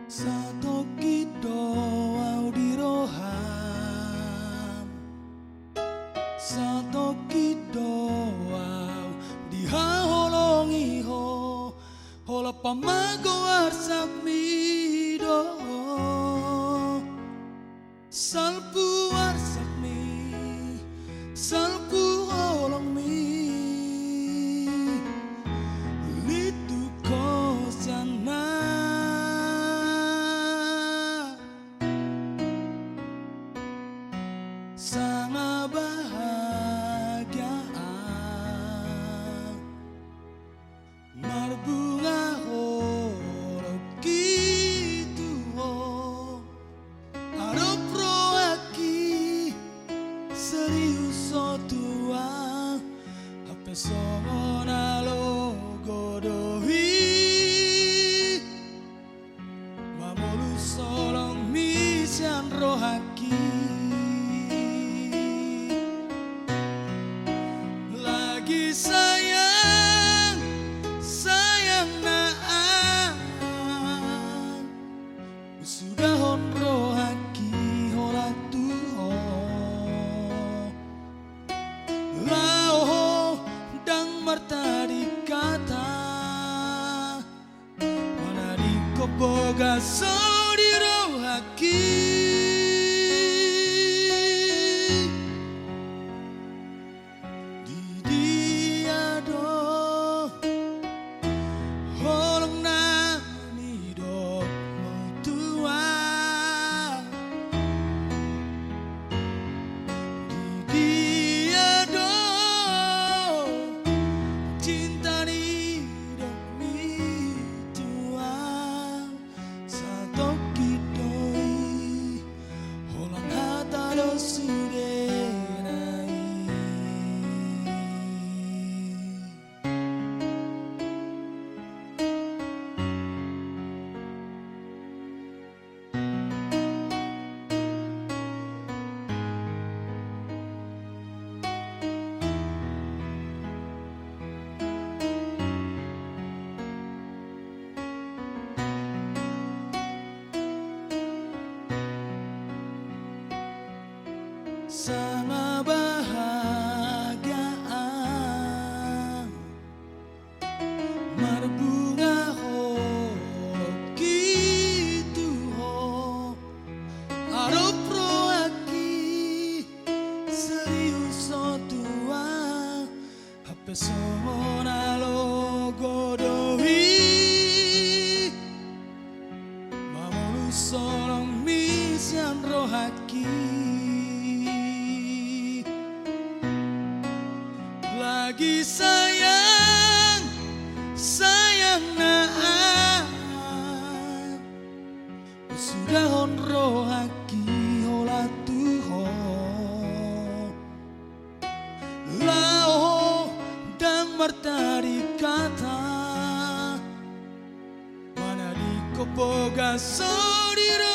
Satoki doa di roham, satoki doa di haholongi ho, hola pamago arsak mi do, salpu arsak mi, salpu holong mi, litu ko sana. Sama bahagia marbunga holok gitu ho aro pro aki serius so tua hape songo nalo godohi mamolu solong misian rohaki. Sayang, sayang naan sudah honro haki hola tuho lao dang martadi kata mana di koboga sodiro haki. Sama bahagia marbunga ho gitu ho aro pro aki serius so tua hape songo nalo godohi mamolu solong misian rohaki. Lagi sayang, sayang naan sudah honro haki hola tuho lao dan martadi kata mana di koboga sodiro